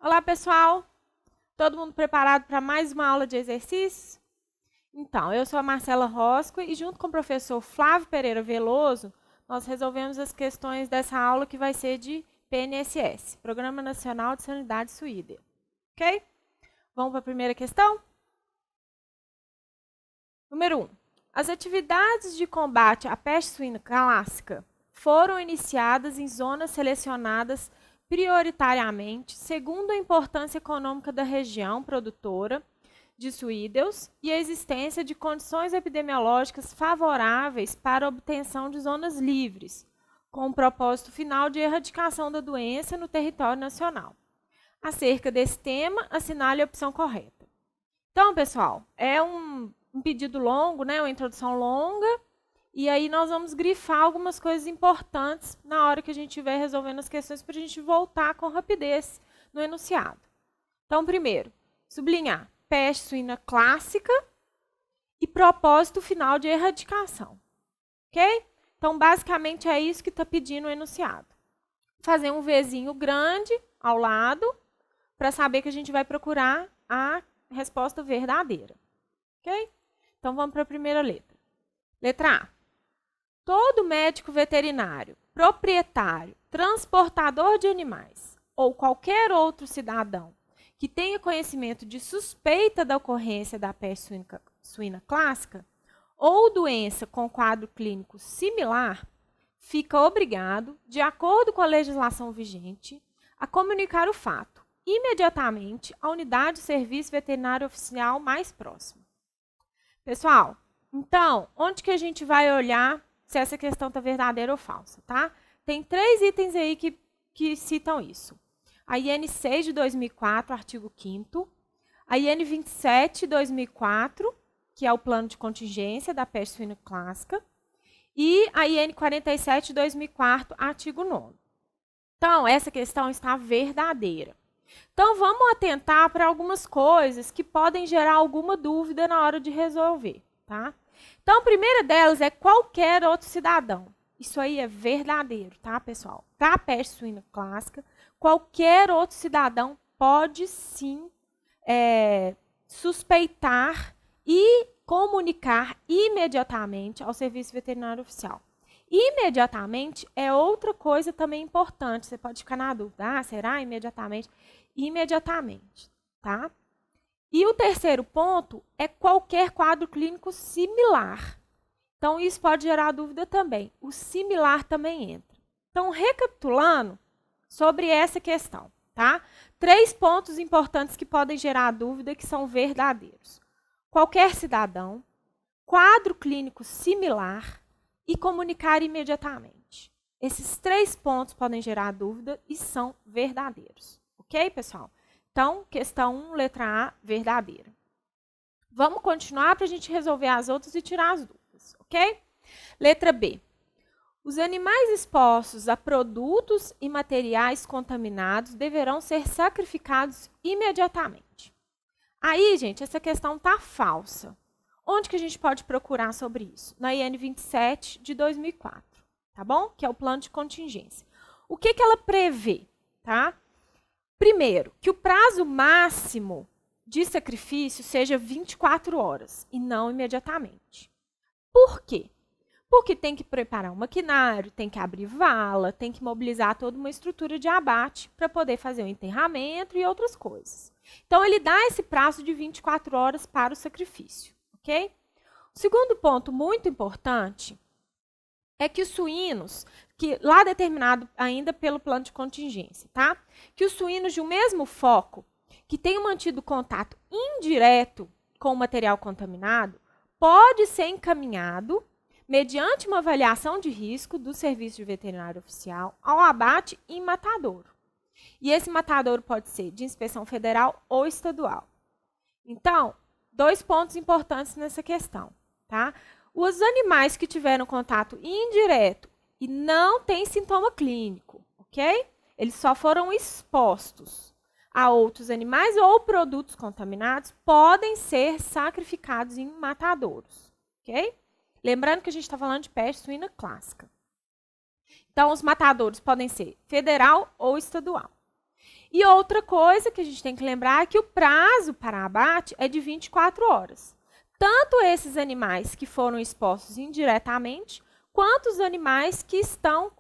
Olá, pessoal! Todo mundo preparado para mais uma aula de exercícios? Então, eu sou a Marcela Rosco e junto com o professor Flávio Pereira Veloso, nós resolvemos as questões dessa aula que vai ser de PNSS, Programa Nacional de Sanidade Suída. Ok? Vamos para a primeira questão? Número 1. As atividades de combate à peste suína clássica foram iniciadas em zonas selecionadas prioritariamente segundo a importância econômica da região produtora de suídeos e a existência de condições epidemiológicas favoráveis para a obtenção de zonas livres, com o propósito final de erradicação da doença no território nacional. Acerca desse tema, assinale a opção correta. Então, pessoal, é um pedido longo, né, uma introdução longa, e aí nós vamos grifar algumas coisas importantes na hora que a gente estiver resolvendo as questões para a gente voltar com rapidez no enunciado. Então, primeiro, sublinhar peste suína clássica e propósito final de erradicação. Ok? Então, basicamente é isso que está pedindo o enunciado. Fazer um Vzinho grande ao lado para saber que a gente vai procurar a resposta verdadeira. Ok? Então, vamos para a primeira letra. Letra A. Todo médico veterinário, proprietário, transportador de animais ou qualquer outro cidadão que tenha conhecimento de suspeita da ocorrência da peste suína clássica ou doença com quadro clínico similar, fica obrigado, de acordo com a legislação vigente, a comunicar o fato imediatamente à unidade de serviço veterinário oficial mais próxima. Pessoal, então, onde que a gente vai olhar se essa questão está verdadeira ou falsa, tá? Tem 3 itens aí que citam isso. A IN 6 de 2004, artigo 5º, a IN 27 de 2004, que é o plano de contingência da peste suína clássica, e a IN 47 de 2004, artigo 9º. Então, essa questão está verdadeira. Então, vamos atentar para algumas coisas que podem gerar alguma dúvida na hora de resolver, tá? Então, a primeira delas é qualquer outro cidadão. Isso aí é verdadeiro, tá, pessoal? Para a peste suína clássica, qualquer outro cidadão pode sim suspeitar e comunicar imediatamente ao Serviço Veterinário Oficial. Imediatamente é outra coisa também importante. Você pode ficar na dúvida. Ah, será imediatamente? Imediatamente, tá? E o terceiro ponto é qualquer quadro clínico similar. Então, isso pode gerar dúvida também. O similar também entra. Então, recapitulando sobre essa questão, tá? 3 pontos importantes que podem gerar dúvida que são verdadeiros. Qualquer cidadão, quadro clínico similar e comunicar imediatamente. Esses 3 pontos podem gerar dúvida e são verdadeiros. Ok, pessoal? Então, questão 1, letra A, verdadeira. Vamos continuar para a gente resolver as outras e tirar as dúvidas, ok? Letra B. Os animais expostos a produtos e materiais contaminados deverão ser sacrificados imediatamente. Aí, gente, essa questão está falsa. Onde que a gente pode procurar sobre isso? Na IN 27 de 2004, tá bom? Que é o plano de contingência. O que que ela prevê, tá? Primeiro, que o prazo máximo de sacrifício seja 24 horas e não imediatamente. Por quê? Porque tem que preparar um maquinário, tem que abrir vala, tem que mobilizar toda uma estrutura de abate para poder fazer o enterramento e outras coisas. Então, ele dá esse prazo de 24 horas para o sacrifício, ok? O segundo ponto muito importante é que os suínos, que lá determinado ainda pelo plano de contingência, tá? Que os suínos de um mesmo foco, que tenham mantido contato indireto com o material contaminado, pode ser encaminhado, mediante uma avaliação de risco do Serviço de Veterinário Oficial, ao abate em matadouro. E esse matadouro pode ser de inspeção federal ou estadual. Então, 2 pontos importantes nessa questão, tá? Os animais que tiveram contato indireto e não têm sintoma clínico, ok? Eles só foram expostos a outros animais ou produtos contaminados, podem ser sacrificados em matadouros, ok? Lembrando que a gente está falando de peste suína clássica. Então, os matadouros podem ser federal ou estadual. E outra coisa que a gente tem que lembrar é que o prazo para abate é de 24 horas. Tanto esses animais que foram expostos indiretamente, quanto os animais que estão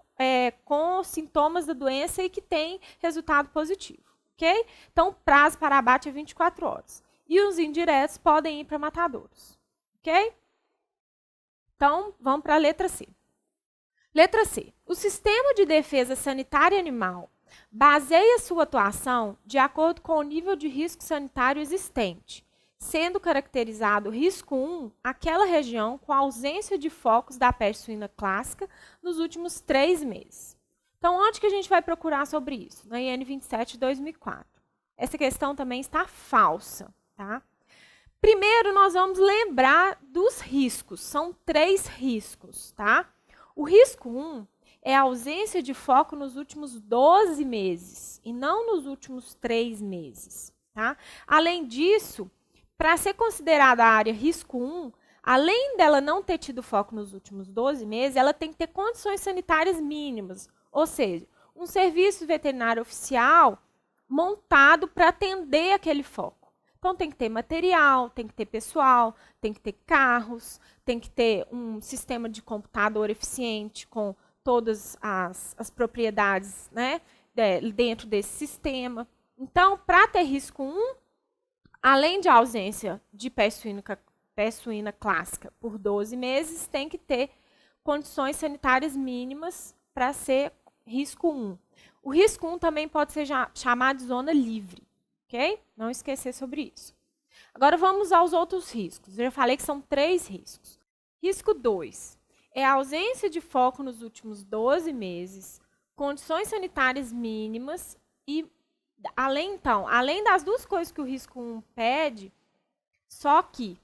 com sintomas da doença e que têm resultado positivo. Okay? Então, o prazo para abate é 24 horas. E os indiretos podem ir para matadouros. Ok? Então, vamos para a letra C. Letra C. O sistema de defesa sanitária animal baseia sua atuação de acordo com o nível de risco sanitário existente, sendo caracterizado risco 1 aquela região com ausência de focos da peste suína clássica nos últimos 3 meses. Então, onde que a gente vai procurar sobre isso? Na IN 27 de 2004. Essa questão também está falsa, tá? Primeiro, nós vamos lembrar dos riscos. São 3 riscos, tá? O risco 1 é a ausência de foco nos últimos 12 meses e não nos últimos 3 meses, tá? Além disso, para ser considerada a área risco 1, além dela não ter tido foco nos últimos 12 meses, ela tem que ter condições sanitárias mínimas, ou seja, um serviço veterinário oficial montado para atender aquele foco. Então, tem que ter material, tem que ter pessoal, tem que ter carros, tem que ter um sistema de computador eficiente com todas as propriedades, né, dentro desse sistema. Então, para ter risco 1, além de ausência de peste suína clássica por 12 meses, tem que ter condições sanitárias mínimas para ser risco 1. O risco 1 também pode ser chamado de zona livre. Ok? Não esquecer sobre isso. Agora vamos aos outros riscos. Eu já falei que são 3 riscos. Risco 2 é a ausência de foco nos últimos 12 meses, condições sanitárias mínimas e, além das 2 coisas que o risco 1 pede, só que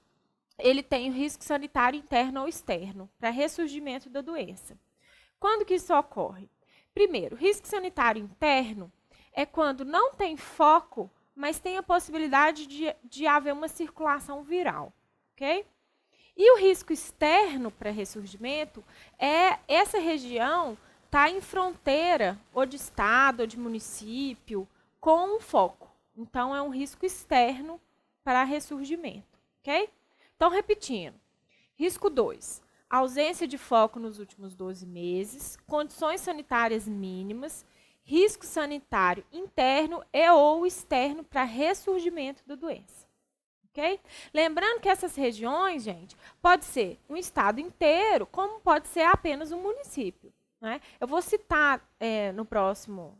ele tem o risco sanitário interno ou externo para ressurgimento da doença. Quando que isso ocorre? Primeiro, risco sanitário interno é quando não tem foco, mas tem a possibilidade de haver uma circulação viral, ok? E o risco externo para ressurgimento é essa região está em fronteira ou de estado ou de município com um foco. Então, é um risco externo para ressurgimento, ok? Então, repetindo. Risco 2, ausência de foco nos últimos 12 meses, condições sanitárias mínimas, risco sanitário interno e ou externo para ressurgimento da doença. Ok? Lembrando que essas regiões, gente, pode ser um estado inteiro, como pode ser apenas um município. Né? Eu vou citar no próximo,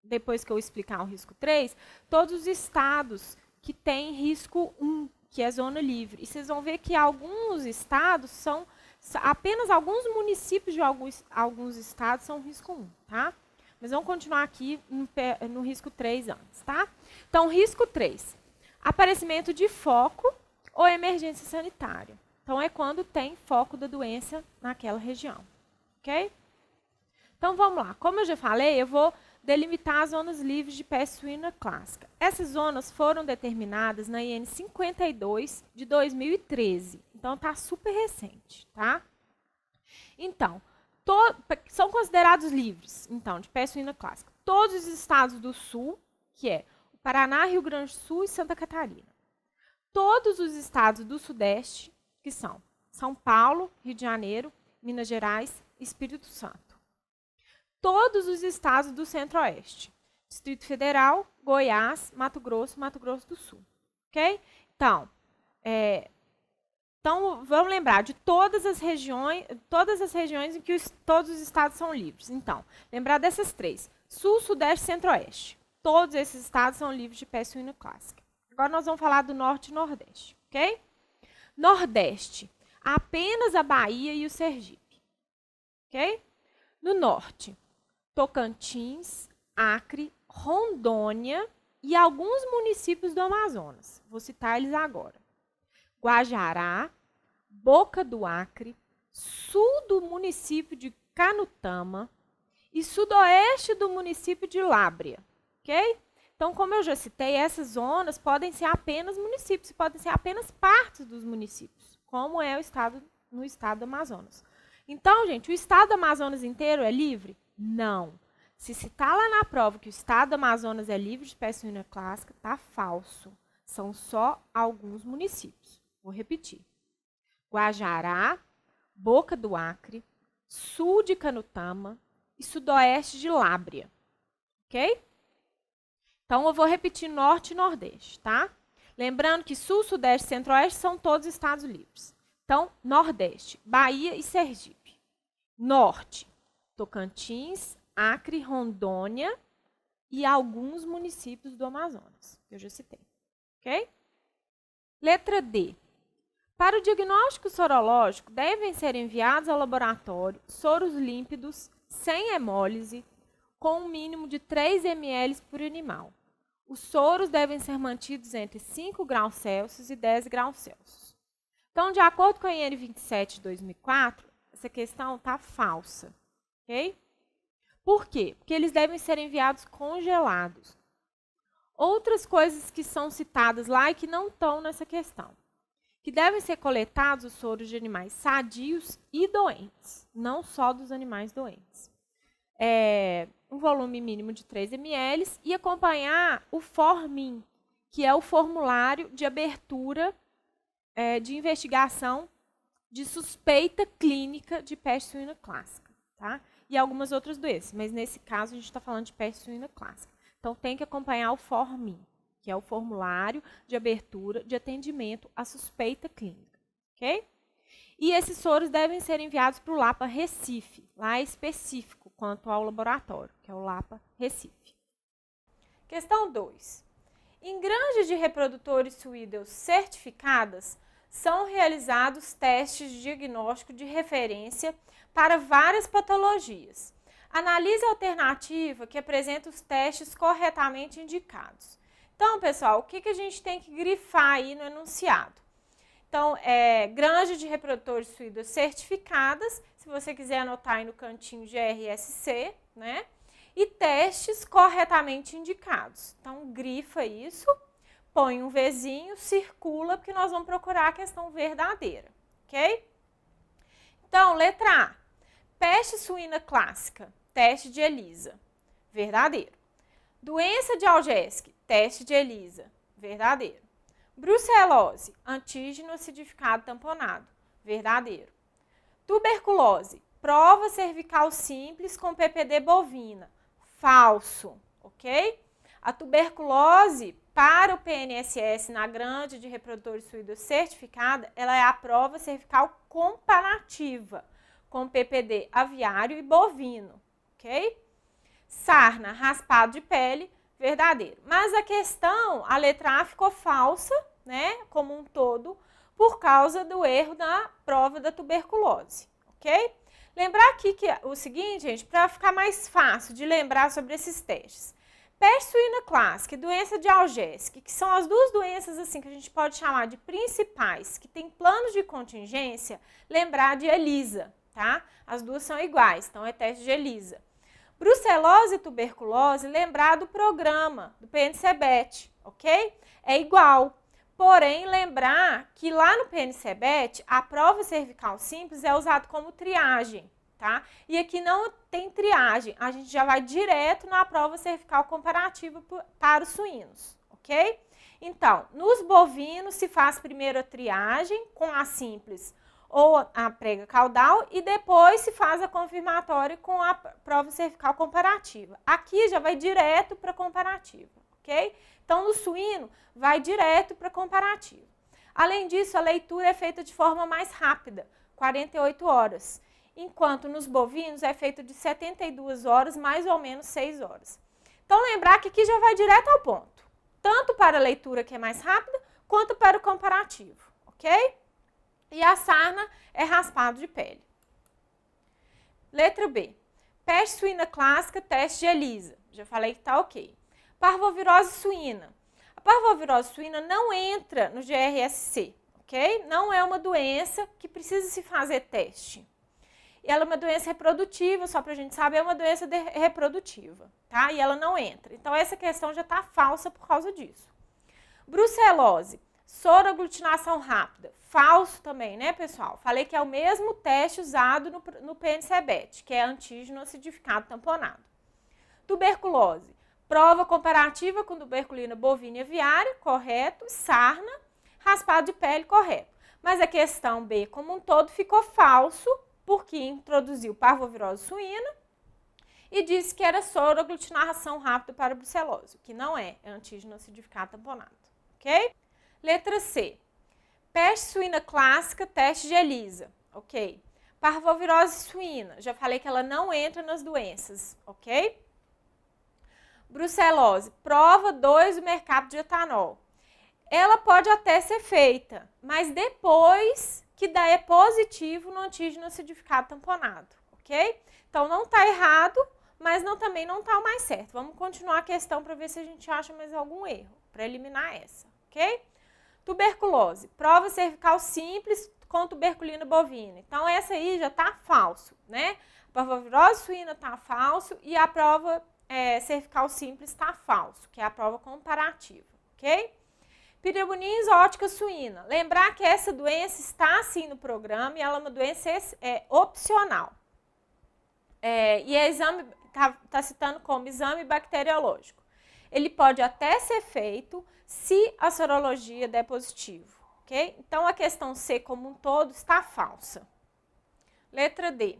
depois que eu explicar o risco 3, todos os estados que têm risco 1, que é zona livre. E vocês vão ver que alguns estados são, apenas alguns municípios de alguns estados são risco 1, tá? Mas vamos continuar aqui no risco 3 antes, tá? Então, risco 3. Aparecimento de foco ou emergência sanitária. Então, é quando tem foco da doença naquela região. Ok? Então, vamos lá. Como eu já falei, eu vou delimitar as zonas livres de peste suína clássica. Essas zonas foram determinadas na IN 52 de 2013. Então, está super recente, tá? Então, são considerados livres, então, de peste suína clássica. Todos os estados do Sul, que é o Paraná, Rio Grande do Sul e Santa Catarina. Todos os estados do Sudeste, que são São Paulo, Rio de Janeiro, Minas Gerais e Espírito Santo. Todos os estados do Centro-Oeste. Distrito Federal, Goiás, Mato Grosso do Sul. Ok? Então, vamos lembrar de todas as regiões em que todos os estados são livres. Então, lembrar dessas 3. Sul, Sudeste e Centro-Oeste. Todos esses estados são livres de peste suína clássica. Agora nós vamos falar do Norte e Nordeste. Ok? Nordeste, apenas a Bahia e o Sergipe. Ok? No Norte, Tocantins, Acre, Rondônia e alguns municípios do Amazonas. Vou citar eles agora. Guajará, Boca do Acre, sul do município de Canutama e sudoeste do município de Lábrea. Ok? Então, como eu já citei, essas zonas podem ser apenas municípios, podem ser apenas partes dos municípios, como é no estado do Amazonas. Então, gente, o estado do Amazonas inteiro é livre? Não. Se citar lá na prova que o estado do Amazonas é livre de peste suína clássica, tá falso. São só alguns municípios. Vou repetir. Guajará, Boca do Acre, sul de Canutama e sudoeste de Lábrea. Ok? Então, eu vou repetir norte e nordeste, tá? Lembrando que sul, sudeste e centro-oeste são todos estados livres. Então, nordeste, Bahia e Sergipe. Norte, Tocantins, Acre, Rondônia e alguns municípios do Amazonas, que eu já citei. Ok? Letra D. Para o diagnóstico sorológico, devem ser enviados ao laboratório soros límpidos, sem hemólise, com um mínimo de 3 ml por animal. Os soros devem ser mantidos entre 5 graus Celsius e 10 graus Celsius. Então, de acordo com a IN 27 de 2004, essa questão está falsa. Ok? Por quê? Porque eles devem ser enviados congelados. Outras coisas que são citadas lá e que não estão nessa questão. Que devem ser coletados os soros de animais sadios e doentes, não só dos animais doentes. Um volume mínimo de 3 ml e acompanhar o FORMIN, que é o formulário de abertura de investigação de suspeita clínica de peste suína clássica, tá? E algumas outras doenças, mas nesse caso a gente está falando de peste suína clássica. Então tem que acompanhar o FORMIN, que é o formulário de abertura de atendimento à suspeita clínica, ok? E esses soros devem ser enviados para o LAPA Recife, lá é específico quanto ao laboratório, que é o LAPA Recife. Questão 2. Em granjas de reprodutores suídeos certificadas, são realizados testes de diagnóstico de referência para várias patologias. Analise a alternativa que apresenta os testes corretamente indicados. Então, pessoal, o que a gente tem que grifar aí no enunciado? Então, granja de reprodutores suídeos certificadas, se você quiser anotar aí no cantinho de RSC, né? E testes corretamente indicados. Então, grifa isso, põe um Vzinho, circula, porque nós vamos procurar a questão verdadeira, ok? Então, letra A. Peste suína clássica, teste de ELISA, verdadeiro. Doença de Algesk, teste de ELISA, verdadeiro. Brucelose, antígeno acidificado tamponado, verdadeiro. Tuberculose, prova cervical simples com PPD bovina, falso, ok? A tuberculose, para o PNSS na granja de reprodutores suídeos certificada, ela é a prova cervical comparativa com PPD aviário e bovino, ok? Sarna, raspado de pele, verdadeiro. Mas a questão, a letra A ficou falsa, né, como um todo, por causa do erro na prova da tuberculose, ok? Lembrar aqui que o seguinte, gente, para ficar mais fácil de lembrar sobre esses testes. Peste suína clássica e doença de Algesk, que são as duas doenças assim que a gente pode chamar de principais, que tem planos de contingência, lembrar de ELISA, tá? As duas são iguais, então é teste de ELISA. Brucelose e tuberculose, lembrar do programa, do PNCBET, ok? É igual. Porém, lembrar que lá no PNCBET, a prova cervical simples é usada como triagem, tá? E aqui não tem triagem, a gente já vai direto na prova cervical comparativa para os suínos, ok? Então, nos bovinos se faz primeiro a triagem com a simples ou a prega caudal e depois se faz a confirmatória com a prova cervical comparativa. Aqui já vai direto para a comparativa, ok? Então, no suíno, vai direto para a comparativa. Além disso, a leitura é feita de forma mais rápida, 48 horas, enquanto nos bovinos é feita de 72 horas, mais ou menos 6 horas. Então, lembrar que aqui já vai direto ao ponto, tanto para a leitura, que é mais rápida, quanto para o comparativo, ok? E a sarna é raspado de pele. Letra B. Peste suína clássica, teste de ELISA. Já falei que tá ok. Parvovirose suína. A parvovirose suína não entra no GRSC, ok? Não é uma doença que precisa se fazer teste. Ela é uma doença reprodutiva, só para a gente saber, é uma doença reprodutiva, tá? E ela não entra. Então, essa questão já está falsa por causa disso. Brucelose. Soroaglutinação rápida, falso também, né, pessoal? Falei que é o mesmo teste usado no PNCBET, que é antígeno acidificado tamponado. Tuberculose. Prova comparativa com tuberculina bovina e aviária, correto. Sarna, raspado de pele, correto. Mas a questão B, como um todo, ficou falso, porque introduziu parvovirose suína e disse que era soroaglutinação rápida para brucelose, que não é antígeno acidificado tamponado, ok? Letra C. Peste suína clássica, teste de ELISA, ok? Parvovirose suína, já falei que ela não entra nas doenças, ok? Brucelose, prova 2 do mercado de etanol. Ela pode até ser feita, mas depois que é positivo no antígeno acidificado tamponado, ok? Então não está errado, mas também não está o mais certo. Vamos continuar a questão para ver se a gente acha mais algum erro, para eliminar essa, ok? Tuberculose, prova cervical simples com tuberculina bovina. Então essa aí já está falso, né? A parvovirose suína está falso e a prova cervical simples está falso, que é a prova comparativa, ok? Pneumonia exótica suína. Lembrar que essa doença está sim no programa e ela é uma doença opcional. E é exame, tá citando como exame bacteriológico. Ele pode até ser feito se a sorologia der positivo, ok? Então a questão C como um todo está falsa. Letra D.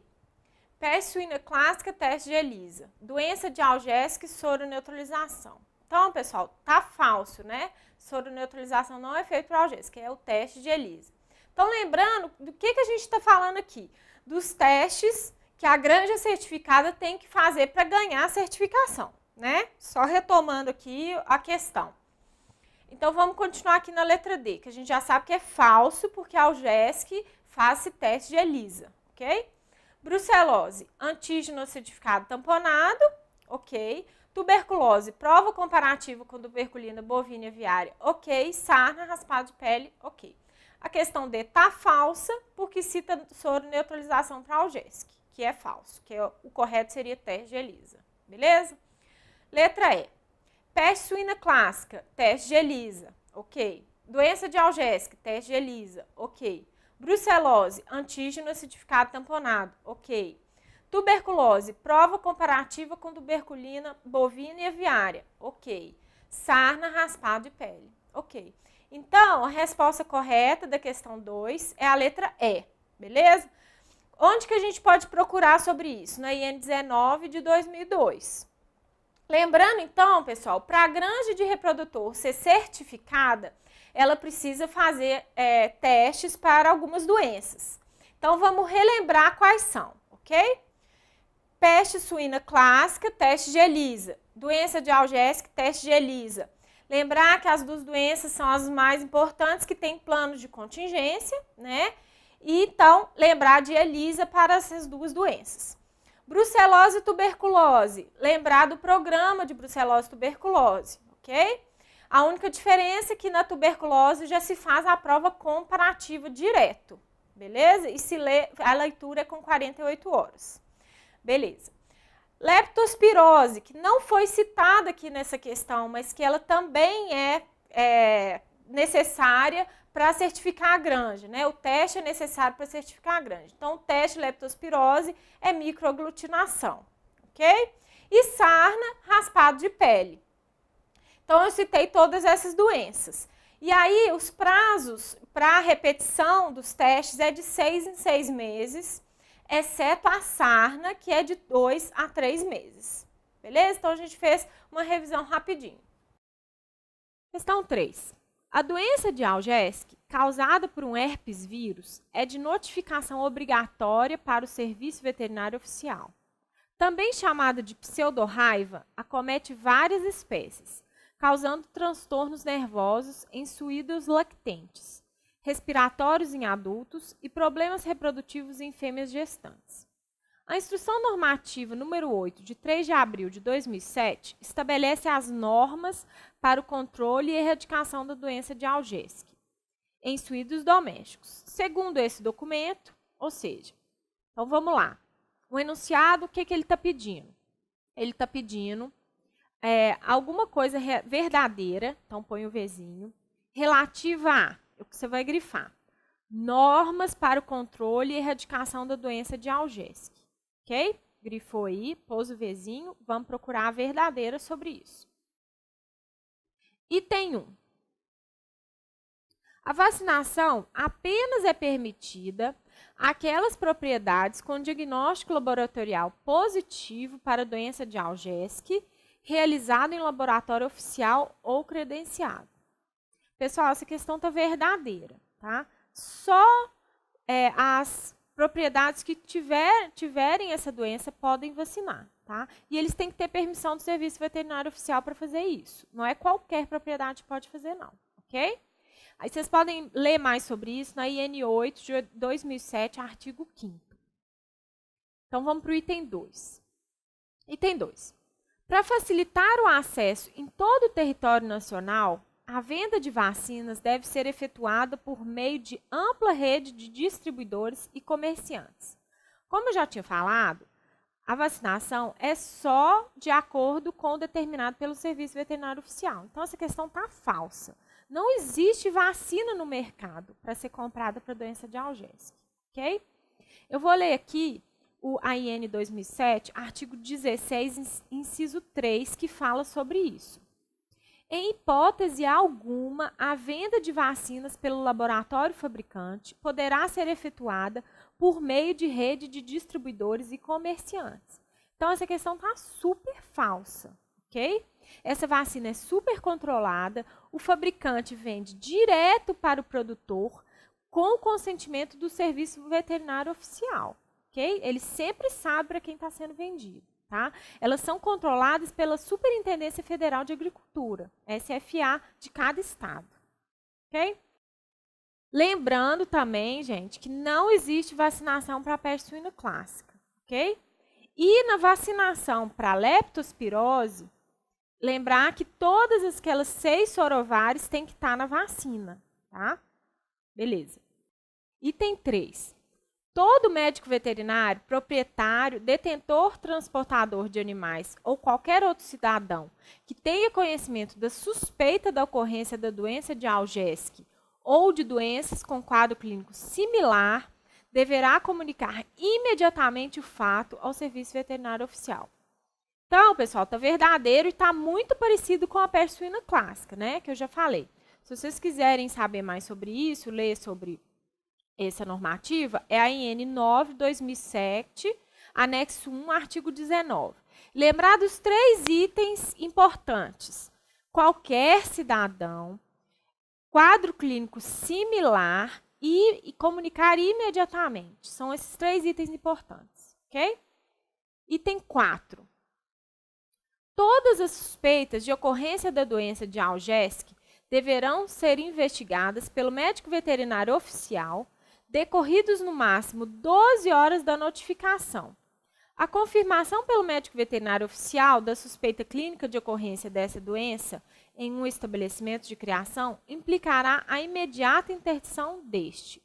Peste suína clássica, teste de ELISA. Doença de Algésica e soroneutralização. Então, pessoal, tá falso, né? Soroneutralização não é feito para Algésica, é o teste de ELISA. Então, lembrando do que a gente está falando aqui? Dos testes que a granja certificada tem que fazer para ganhar a certificação, né? Só retomando aqui a questão. Então, vamos continuar aqui na letra D, que a gente já sabe que é falso, porque a Algésica faz esse teste de ELISA, ok? Brucelose, antígeno certificado tamponado, ok. Tuberculose, prova comparativa com tuberculina bovina e aviária, ok. Sarna, raspado de pele, ok. A questão D tá falsa, porque cita soroneutralização para Algésica, que é falso, que o correto seria teste de ELISA, beleza? Letra E. Peste suína clássica, teste de ELISA, ok. Doença de Algésica, teste de ELISA, ok. Brucelose, antígeno acidificado tamponado, ok. Tuberculose, prova comparativa com tuberculina bovina e aviária, ok. Sarna, raspado de pele, ok. Então, a resposta correta da questão 2 é a letra E, beleza? Onde que a gente pode procurar sobre isso? Na IN 19 de 2002. Lembrando, então, pessoal, para a granja de reprodutor ser certificada, ela precisa fazer testes para algumas doenças. Então, vamos relembrar quais são, ok? Peste suína clássica, teste de ELISA. Doença de Algésica, teste de ELISA. Lembrar que as duas doenças são as mais importantes, que tem plano de contingência, né? E, então, lembrar de ELISA para essas duas doenças. Brucelose e tuberculose. Lembrar do programa de brucelose e tuberculose, ok? A única diferença é que na tuberculose já se faz a prova comparativa direto, beleza? E a leitura é com 48 horas, beleza. Leptospirose, que não foi citada aqui nessa questão, mas que ela também é necessária para certificar a granja, né? O teste é necessário para certificar a granja. Então, o teste de leptospirose é microaglutinação, ok? E sarna, raspado de pele. Então, eu citei todas essas doenças. E aí, os prazos para a repetição dos testes é de 6 em 6 meses, exceto a sarna, que é de 2 a 3 meses. Beleza? Então, a gente fez uma revisão rapidinho. Questão 3. A doença de Algésica, causada por um herpes vírus, é de notificação obrigatória para o Serviço Veterinário Oficial. Também chamada de pseudorraiva, acomete várias espécies, causando transtornos nervosos em suídos lactentes, respiratórios em adultos e problemas reprodutivos em fêmeas gestantes. A Instrução Normativa número 8, de 3 de abril de 2007, estabelece as normas para o controle e erradicação da doença de Algésica em suídos domésticos. Segundo esse documento, ou seja, então vamos lá. O enunciado, o que ele está pedindo? Ele está pedindo alguma coisa verdadeira, então põe o Vzinho, relativa a, o que você vai grifar, normas para o controle e erradicação da doença de Algésica, ok? grifou aí, pôs o Vzinho, vamos procurar a verdadeira sobre isso. Item 1. A vacinação apenas é permitida àquelas propriedades com diagnóstico laboratorial positivo para a doença de Algésque, realizado em laboratório oficial ou credenciado. Pessoal, essa questão está verdadeira, tá? Só as propriedades que tiverem essa doença podem vacinar, tá? E eles têm que ter permissão do Serviço Veterinário Oficial para fazer isso. Não é qualquer propriedade que pode fazer, não, ok? Aí vocês podem ler mais sobre isso na IN 8 de 2007, artigo 5º. Então, vamos para o item 2. Item 2. Para facilitar o acesso em todo o território nacional, a venda de vacinas deve ser efetuada por meio de ampla rede de distribuidores e comerciantes. Como eu já tinha falado, a vacinação é só de acordo com o determinado pelo Serviço Veterinário Oficial. Então, essa questão está falsa. Não existe vacina no mercado para ser comprada para a doença de Algésque, ok? Eu vou ler aqui o AIN 2007, artigo 16, inciso 3, que fala sobre isso. Em hipótese alguma, a venda de vacinas pelo laboratório fabricante poderá ser efetuada por meio de rede de distribuidores e comerciantes. Então, essa questão está super falsa, ok? Essa vacina é super controlada, o fabricante vende direto para o produtor com o consentimento do Serviço Veterinário Oficial, ok? Ele sempre sabe para quem está sendo vendido. Tá? Elas são controladas pela Superintendência Federal de Agricultura, SFA, de cada estado. Okay? Lembrando também, gente, que não existe vacinação para a peste suína clássica. Okay? E na vacinação para leptospirose, lembrar que todas aquelas 6 sorovares têm que estar na vacina. Tá? Beleza. Item 3. Todo médico veterinário, proprietário, detentor, transportador de animais ou qualquer outro cidadão que tenha conhecimento da suspeita da ocorrência da doença de Algésque ou de doenças com quadro clínico similar deverá comunicar imediatamente o fato ao Serviço Veterinário Oficial. Então, pessoal, está verdadeiro e está muito parecido com a peste suína clássica, né? Que eu já falei. Se vocês quiserem saber mais sobre isso, ler sobre essa normativa, é a IN 9, 2007, anexo 1, artigo 19. Lembrar dos 3 itens importantes. Qualquer cidadão, quadro clínico similar e comunicar imediatamente. São esses 3 itens importantes, ok? Item 4. Todas as suspeitas de ocorrência da doença de Algésque deverão ser investigadas pelo médico veterinário oficial, decorridos no máximo 12 horas da notificação. A confirmação pelo médico veterinário oficial da suspeita clínica de ocorrência dessa doença em um estabelecimento de criação implicará a imediata interdição deste.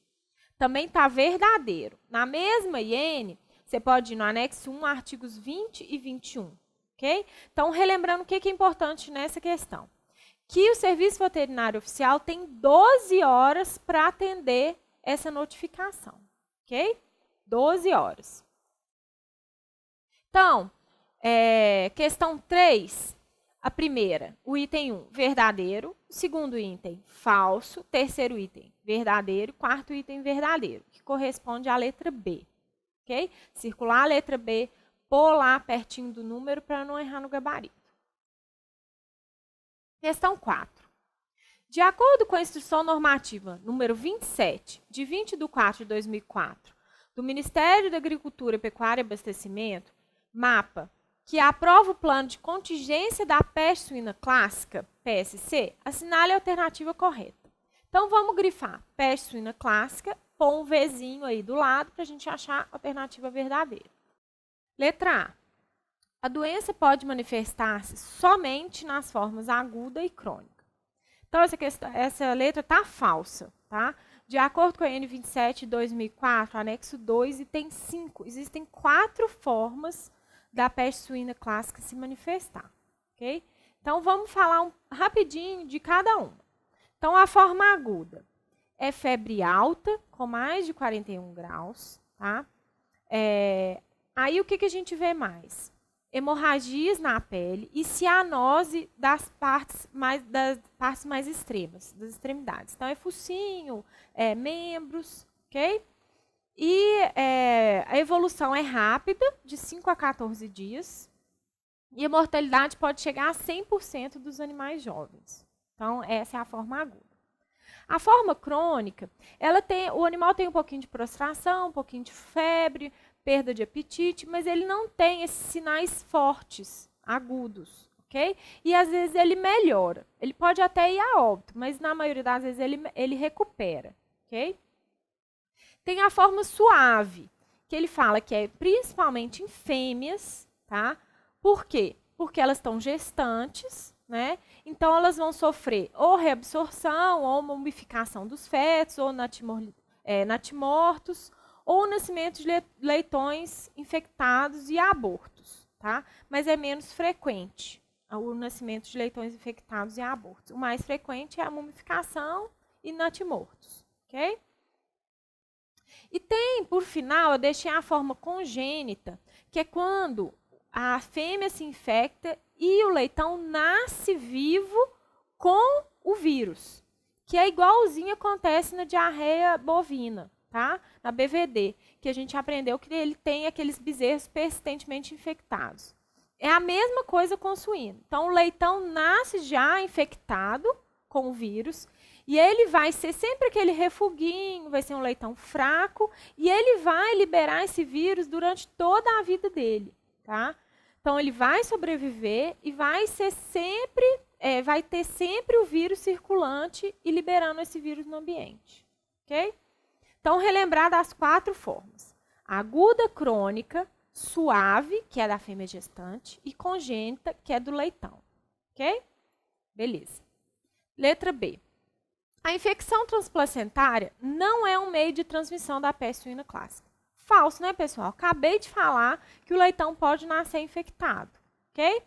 Também está verdadeiro. Na mesma IN, você pode ir no anexo 1, artigos 20 e 21. Okay? Então, relembrando o que é importante nessa questão. Que o Serviço Veterinário Oficial tem 12 horas para atender essa notificação, ok? 12 horas. Então, questão 3, a primeira, o item 1, verdadeiro. O segundo item, falso. Terceiro item, verdadeiro. Quarto item, verdadeiro, que corresponde à letra B, ok? Circular a letra B, pôr lá pertinho do número para não errar no gabarito. Questão 4. De acordo com a Instrução Normativa número 27, de 20/4/2004, do Ministério da Agricultura, Pecuária e Abastecimento, MAPA, que aprova o Plano de Contingência da Peste Suína Clássica, PSC, assinale a alternativa correta. Então, vamos grifar peste suína clássica, pôr um Vzinho aí do lado para a gente achar a alternativa verdadeira. Letra A. A doença pode manifestar-se somente nas formas aguda e crônica. Então, essa letra está falsa, tá? De acordo com a N27 de 2004, anexo 2, item 5, existem 4 formas da peste suína clássica se manifestar, ok? Então, vamos falar rapidinho de cada uma. Então, a forma aguda é febre alta, com mais de 41 graus, tá? Aí o que a gente vê mais? Hemorragias na pele e cianose das partes mais extremas, das extremidades. Então, é focinho, membros, ok? E a evolução é rápida, de 5 a 14 dias. E a mortalidade pode chegar a 100% dos animais jovens. Então, essa é a forma aguda. A forma crônica, o animal tem um pouquinho de prostração, um pouquinho de febre, perda de apetite, mas ele não tem esses sinais fortes, agudos, ok? E às vezes ele melhora. Ele pode até ir a óbito, mas na maioria das vezes ele recupera, ok? Tem a forma suave, que ele fala que é principalmente em fêmeas, tá? Por quê? Porque elas estão gestantes, né? Então, elas vão sofrer ou reabsorção, ou mumificação dos fetos, ou natimortos, ou nascimento de leitões infectados e abortos, tá? Mas é menos frequente o nascimento de leitões infectados e abortos. O mais frequente é a mumificação e natimortos, ok? E tem, por final, eu deixei a forma congênita, que é quando a fêmea se infecta e o leitão nasce vivo com o vírus, que é igualzinho acontece na diarreia bovina, tá? Na BVD, que a gente aprendeu que ele tem aqueles bezerros persistentemente infectados. É a mesma coisa com o suíno. Então, o leitão nasce já infectado com o vírus e ele vai ser sempre aquele refuguinho, vai ser um leitão fraco e ele vai liberar esse vírus durante toda a vida dele, tá? Então, ele vai sobreviver e vai ter sempre o vírus circulante e liberando esse vírus no ambiente, ok? Então, relembrar das 4 formas. Aguda, crônica, suave, que é da fêmea gestante, e congênita, que é do leitão, ok? Beleza. Letra B. A infecção transplacentária não é um meio de transmissão da peste suína clássica. Falso, né, pessoal? Acabei de falar que o leitão pode nascer infectado, ok?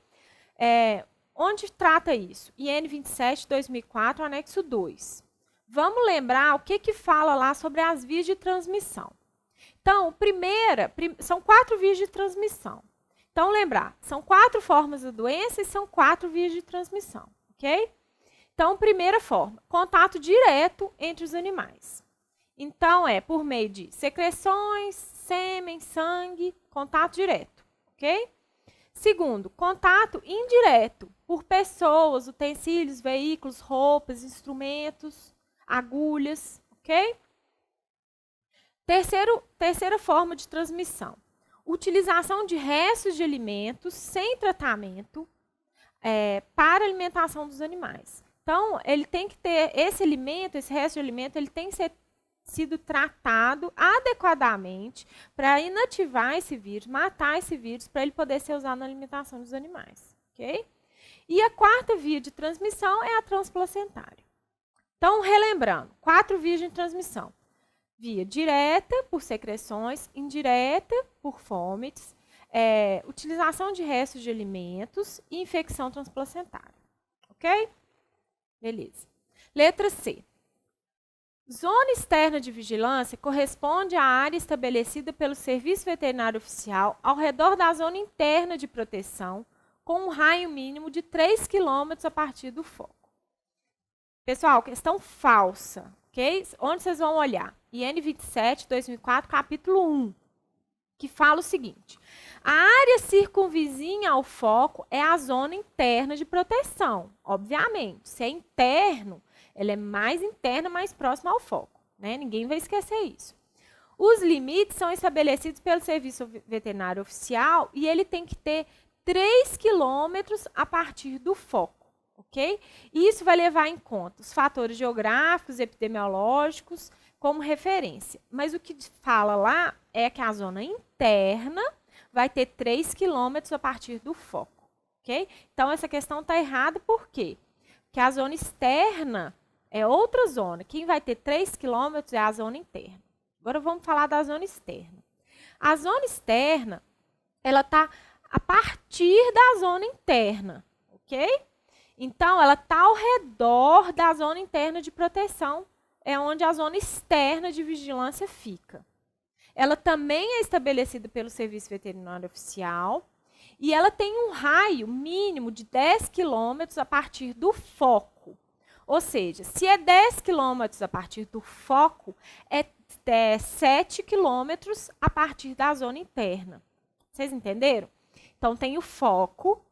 Onde trata isso? IN 27, 2004, anexo 2. Vamos lembrar o que fala lá sobre as vias de transmissão. Então, são 4 vias de transmissão. Então, lembrar, são 4 formas da doença e são 4 vias de transmissão, ok? Então, primeira forma, contato direto entre os animais. Então, é por meio de secreções, sêmen, sangue, contato direto, ok? Segundo, contato indireto, por pessoas, utensílios, veículos, roupas, instrumentos, agulhas, ok? Terceira forma de transmissão, utilização de restos de alimentos sem tratamento para a alimentação dos animais. Então, ele tem que ter esse resto de alimento, ele tem que sido tratado adequadamente para inativar esse vírus, matar esse vírus, para ele poder ser usado na alimentação dos animais, ok? E a 4ª via de transmissão é a transplacentária. Então, relembrando, 4 vias de transmissão. Via direta, por secreções, indireta, por fômites, utilização de restos de alimentos e infecção transplacentária. Ok? Beleza. Letra C. Zona externa de vigilância corresponde à área estabelecida pelo Serviço Veterinário Oficial ao redor da zona interna de proteção, com um raio mínimo de 3 km a partir do foco. Pessoal, questão falsa, ok? Onde vocês vão olhar? IN 27, 2004, capítulo 1, que fala o seguinte: a área circunvizinha ao foco é a zona interna de proteção. Obviamente, se é interno, ela é mais interna, mais próxima ao foco, né? Ninguém vai esquecer isso. Os limites são estabelecidos pelo Serviço Veterinário Oficial e ele tem que ter 3 quilômetros a partir do foco, ok? E isso vai levar em conta os fatores geográficos, epidemiológicos, como referência. Mas o que fala lá é que a zona interna vai ter 3 quilômetros a partir do foco, ok? Então, essa questão está errada por quê? Porque a zona externa é outra zona. Quem vai ter 3 quilômetros é a zona interna. Agora, vamos falar da zona externa. A zona externa, ela está a partir da zona interna, ok? Então, ela está ao redor da zona interna de proteção, é onde a zona externa de vigilância fica. ela também é estabelecida pelo Serviço Veterinário Oficial e ela tem um raio mínimo de 10 quilômetros a partir do foco. Ou seja, se é 10 quilômetros a partir do foco, é 7 quilômetros a partir da zona interna. Vocês entenderam? Então, tem o foco,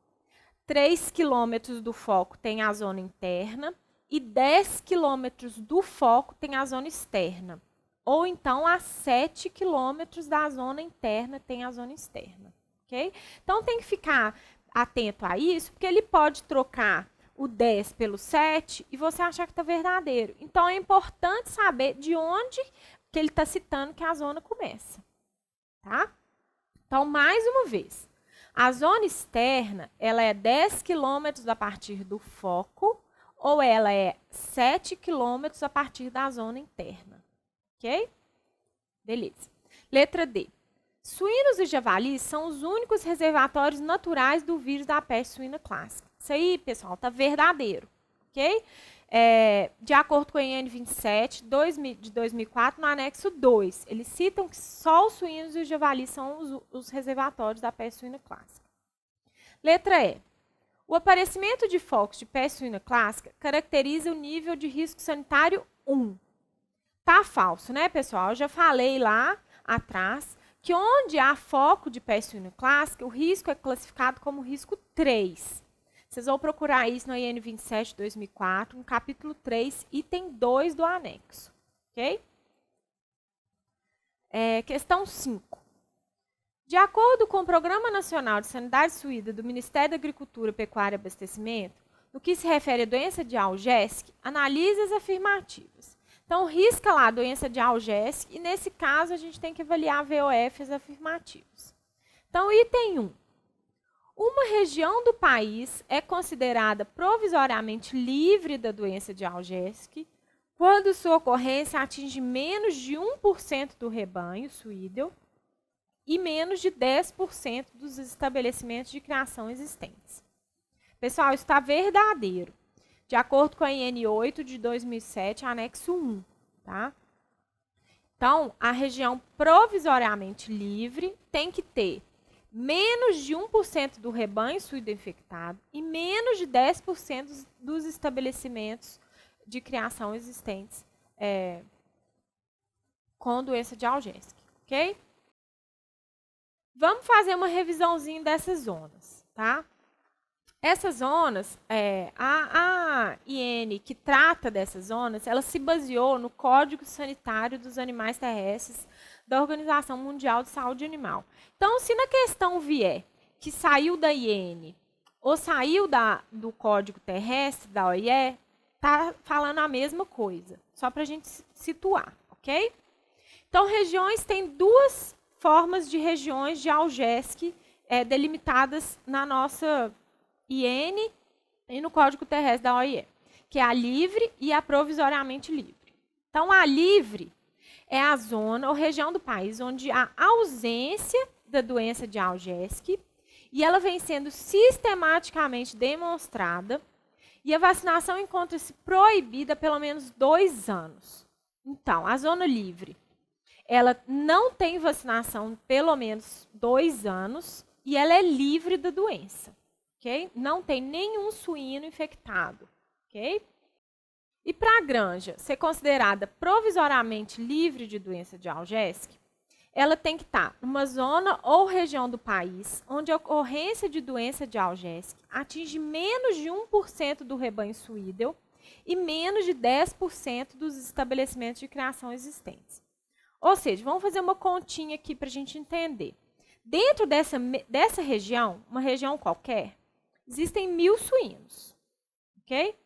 3 quilômetros do foco tem a zona interna e 10 quilômetros do foco tem a zona externa. Ou então, a 7 quilômetros da zona interna tem a zona externa. Okay? Então, tem que ficar atento a isso, porque ele pode trocar o 10 pelo 7 e você achar que está verdadeiro. Então, é importante saber de onde que ele está citando que a zona começa. Tá? Então, mais uma vez, a zona externa, ela é 10 quilômetros a partir do foco ou ela é 7 quilômetros a partir da zona interna. Ok? Beleza. Letra D. Suínos e javalis são os únicos reservatórios naturais do vírus da peste suína clássica. Isso aí, pessoal, está verdadeiro. Ok? De acordo com a IN 27, de 2004, no anexo 2, eles citam que só os suínos e os javalis são os reservatórios da peste suína clássica. Letra E. O aparecimento de focos de peste suína clássica caracteriza o nível de risco sanitário 1. Tá falso, né, pessoal? Eu já falei lá atrás que onde há foco de peste suína clássica, o risco é classificado como risco 3. Vocês vão procurar isso no IN 27 de 2004, no capítulo 3, item 2 do anexo. Ok? Questão 5. De acordo com o Programa Nacional de Sanidade Suína do Ministério da Agricultura, Pecuária e Abastecimento, no que se refere à doença de Algesic, analise as afirmativas. Então, risca lá a doença de Algesic e, nesse caso, a gente tem que avaliar VOFs afirmativos. Então, item 1. Uma região do país é considerada provisoriamente livre da doença de Algesic quando sua ocorrência atinge menos de 1% do rebanho suídeo e menos de 10% dos estabelecimentos de criação existentes. Pessoal, isso está verdadeiro. De acordo com a IN 8 de 2007, anexo 1. Tá? Então, a região provisoriamente livre tem que ter menos de 1% do rebanho suído infectado e menos de 10% dos estabelecimentos de criação existentes com doença de Algesic. Ok? Vamos fazer uma revisãozinha dessas zonas. Tá? Essas zonas, a IN que trata dessas zonas, ela se baseou no Código Sanitário dos Animais Terrestres da Organização Mundial de Saúde Animal. Então, se na questão vier que saiu da IN ou saiu do Código Terrestre, da OIE, está falando a mesma coisa, só para a gente situar, ok? Então, regiões têm duas formas de regiões de Algesic delimitadas na nossa IN e no Código Terrestre da OIE, que é a livre e a provisoriamente livre. Então, a livre é a zona ou região do país onde há ausência da doença de Algesic e ela vem sendo sistematicamente demonstrada e a vacinação encontra-se proibida há pelo menos 2 anos. Então, a zona livre, ela não tem vacinação pelo menos 2 anos e ela é livre da doença. Okay? Não tem nenhum suíno infectado. Okay? E para a granja ser considerada provisoriamente livre de doença de Algesic, ela tem que estar numa zona ou região do país onde a ocorrência de doença de Algesic atinge menos de 1% do rebanho suídeo e menos de 10% dos estabelecimentos de criação existentes. Ou seja, vamos fazer uma continha aqui para a gente entender. Dentro dessa região, uma região qualquer, existem 1.000 suínos. Ok?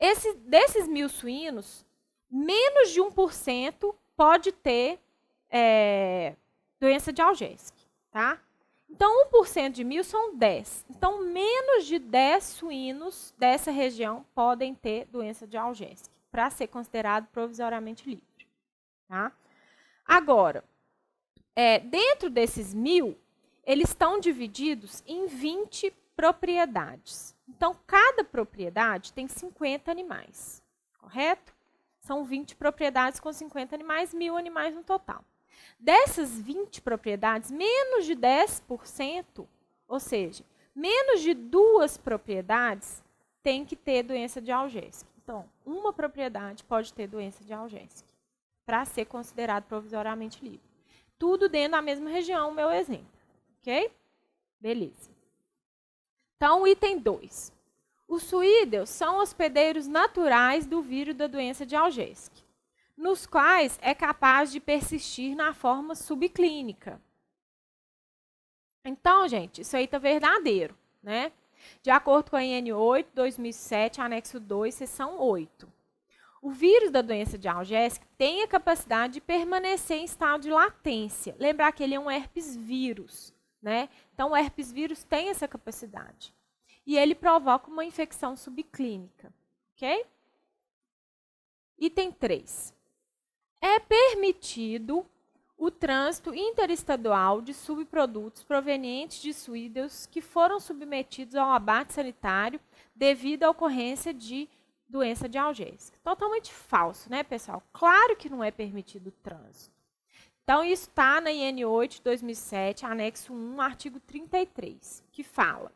Desses 1.000 suínos, menos de 1% pode ter doença de Algesic. Tá? Então, 1% de 1.000 são 10. Então, menos de 10 suínos dessa região podem ter doença de Algesic, para ser considerado provisoriamente livre. Tá? Agora, dentro desses 1.000, eles estão divididos em 20 propriedades. Então, cada propriedade tem 50 animais, correto? São 20 propriedades com 50 animais, 1.000 animais no total. Dessas 20 propriedades, menos de 10%, ou seja, menos de 2 propriedades, tem que ter doença de Algésica. Então, uma propriedade pode ter doença de Algésica, para ser considerado provisoriamente livre. Tudo dentro da mesma região, meu exemplo. Ok? Beleza. Então, item 2. Os suídeos são hospedeiros naturais do vírus da doença de Algésica, nos quais é capaz de persistir na forma subclínica. Então, gente, isso aí está verdadeiro, né? De acordo com a IN 8, 2007, anexo 2, seção 8. O vírus da doença de Algésica tem a capacidade de permanecer em estado de latência. Lembrar que ele é um herpes vírus, né? Então, o herpes vírus tem essa capacidade. E ele provoca uma infecção subclínica, ok? Item 3. É permitido o trânsito interestadual de subprodutos provenientes de suídeos que foram submetidos ao abate sanitário devido à ocorrência de doença de Algésica. Totalmente falso, né, pessoal? Claro que não é permitido o trânsito. Então, isso está na IN 8 de 2007, anexo 1, artigo 33, que fala: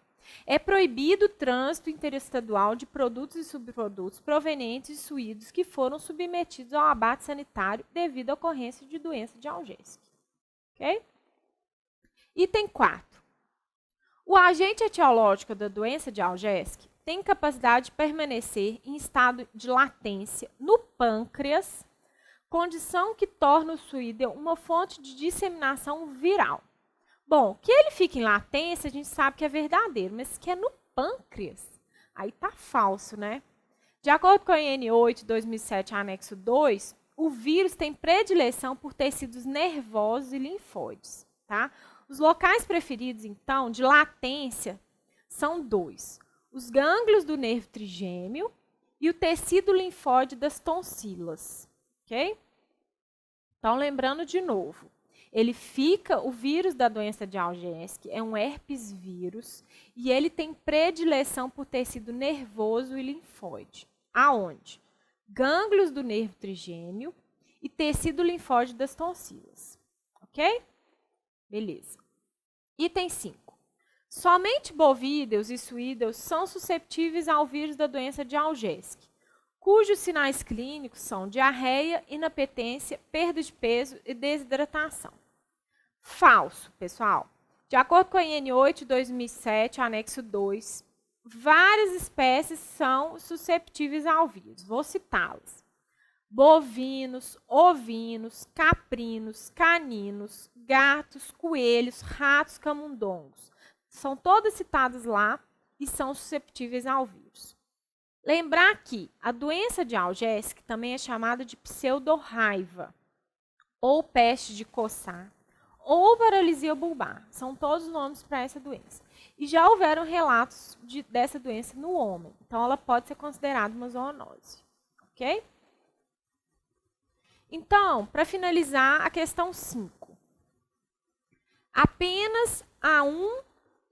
é proibido o trânsito interestadual de produtos e subprodutos provenientes de suídeos que foram submetidos ao abate sanitário devido à ocorrência de doença de Algésica. Ok? Item 4. O agente etiológico da doença de Algésica tem capacidade de permanecer em estado de latência no pâncreas, condição que torna o suídeo uma fonte de disseminação viral. Bom, que ele fica em latência, a gente sabe que é verdadeiro, mas que é no pâncreas, aí tá falso, né? De acordo com a IN 8, 2007, anexo 2, o vírus tem predileção por tecidos nervosos e linfóides, tá? Os locais preferidos, então, de latência são 2. Os gânglios do nervo trigêmeo e o tecido linfóide das tonsilas, ok? Então, lembrando de novo, o vírus da doença de Algésica é um herpes vírus e ele tem predileção por tecido nervoso e linfóide. Aonde? Gânglios do nervo trigêmeo e tecido linfóide das tonsilas, ok? Beleza. Item 5. Somente bovídeos e suídeos são susceptíveis ao vírus da doença de Algésica, cujos sinais clínicos são diarreia, inapetência, perda de peso e desidratação. Falso, pessoal. De acordo com a IN 8 de 2007, anexo 2, várias espécies são susceptíveis ao vírus. Vou citá-las: bovinos, ovinos, caprinos, caninos, gatos, coelhos, ratos, camundongos. São todas citadas lá e são susceptíveis ao vírus. Lembrar que a doença de Algésica também é chamada de pseudorraiva, ou peste de coçar, ou paralisia bulbar. São todos os nomes para essa doença. E já houveram relatos dessa doença no homem. Então, ela pode ser considerada uma zoonose. Ok? Então, para finalizar, a questão 5. Apenas a 1